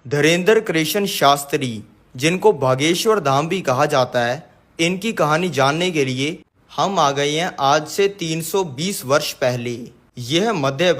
धीरेंद्र कृष्ण शास्त्री, जिनको बागेश्वर धाम भी कहा जाता है, इनकी कहानी जानने के लिए हम आ गए हैं आज से 320 वर्ष पहले। यह है मध्य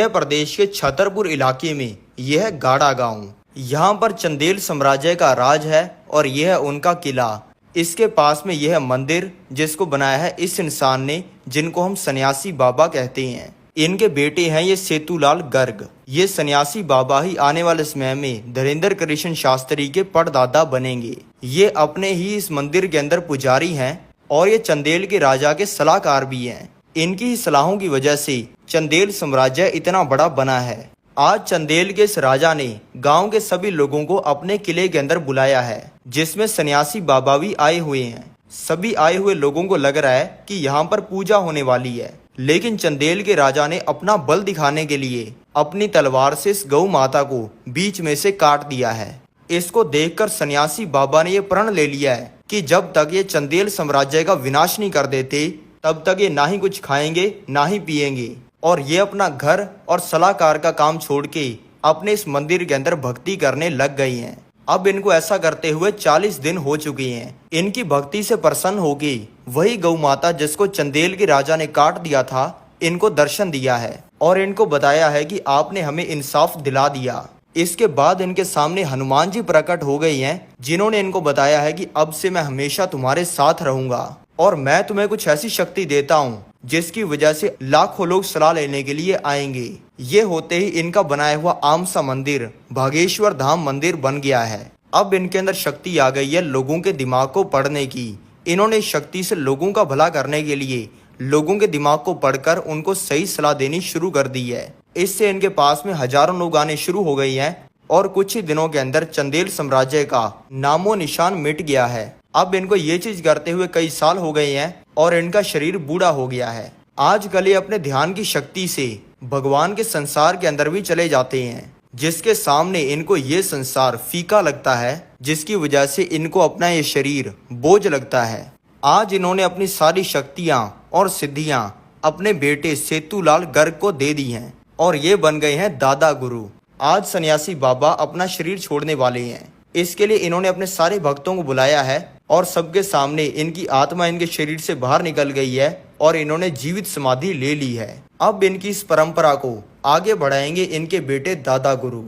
प्रदेश के छतरपुर इलाके में यह गाड़ा गांव। यहाँ पर चंदेल साम्राज्य का राज है और यह है उनका किला। इसके पास में यह मंदिर जिसको बनाया है इस इंसान ने, जिनको हम सन्यासी बाबा कहते हैं। इनके बेटे हैं ये सेतुलाल गर्ग। ये सन्यासी बाबा ही आने वाले समय में धीरेंद्र कृष्ण शास्त्री के परदादा बनेंगे। ये अपने ही इस मंदिर के अंदर पुजारी हैं और ये चंदेल के राजा के सलाहकार भी हैं। इनकी ही सलाहों की वजह से चंदेल साम्राज्य इतना बड़ा बना है। आज चंदेल के इस राजा ने गांव के सभी लोगों को अपने किले के अंदर बुलाया है, जिसमें सन्यासी बाबा भी आए हुए हैं। सभी आए हुए लोगों को लग रहा है कि यहाँ पर पूजा होने वाली है, लेकिन चंदेल के राजा ने अपना बल दिखाने के लिए अपनी तलवार से इस गौ माता को बीच में से काट दिया है। इसको देखकर सन्यासी बाबा ने यह प्रण ले लिया है कि जब तक ये चंदेल साम्राज्य का विनाश नहीं कर देते, तब तक ये ना ही कुछ खाएंगे ना ही पिएंगे। और ये अपना घर और सलाहकार का काम छोड़ के अपने इस मंदिर के अंदर भक्ति करने लग गई हैं। अब इनको ऐसा करते हुए 40 दिन हो चुके हैं। इनकी भक्ति से प्रसन्न होगी वही गौ माता जिसको चंदेल के राजा ने काट दिया था, इनको दर्शन दिया है और इनको बताया है कि आपने हमें इंसाफ दिला दिया। इसके बाद इनके सामने हनुमान जी प्रकट हो गई हैं, जिन्होंने इनको बताया है कि अब से मैं हमेशा तुम्हारे साथ रहूंगा और मैं तुम्हें कुछ ऐसी शक्ति देता हूँ जिसकी वजह से लाखों लोग सलाह लेने के लिए आएंगे। ये होते ही इनका बनाया हुआ आम सा मंदिर बागेश्वर धाम मंदिर बन गया है। अब इनके अंदर शक्ति आ गई है लोगों के दिमाग को पढ़ने की। इन्होंने शक्ति से लोगों का भला करने के लिए लोगों के दिमाग को पढ़कर उनको सही सलाह देनी शुरू कर दी है। इससे इनके पास में हजारों लोग आने शुरू हो गए हैं और कुछ ही दिनों के अंदर चंदेल साम्राज्य का नामो निशान मिट गया है। अब इनको ये चीज करते हुए कई साल हो गए हैं और इनका शरीर बूढ़ा हो गया है। आजकल ये अपने ध्यान की शक्ति से भगवान के संसार के अंदर भी चले जाते हैं, जिसके सामने इनको ये संसार फीका लगता है, जिसकी वजह से इनको अपना ये शरीर बोझ लगता है। आज इन्होंने अपनी सारी शक्तियां और सिद्धियां अपने बेटे सेतुलाल गर्ग को दे दी हैं और ये बन गए हैं दादा गुरु। आज सन्यासी बाबा अपना शरीर छोड़ने वाले हैं। इसके लिए इन्होंने अपने सारे भक्तों को बुलाया है और सबके सामने इनकी आत्मा इनके शरीर से बाहर निकल गई है और इन्होंने जीवित समाधि ले ली है। अब इनकी इस परंपरा को आगे बढ़ाएंगे इनके बेटे दादा गुरु।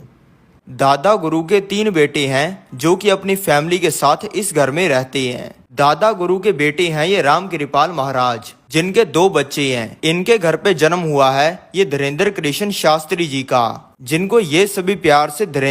दादा गुरु के 3 बेटे हैं जो कि अपनी फैमिली के साथ इस घर में रहते हैं। दादा गुरु के बेटे हैं ये राम कृपाल महाराज, जिनके 2 बच्चे हैं। इनके घर पे जन्म हुआ है ये धीरेंद्र कृष्ण शास्त्री जी का, जिनको ये सभी प्यार से धीरेंद्र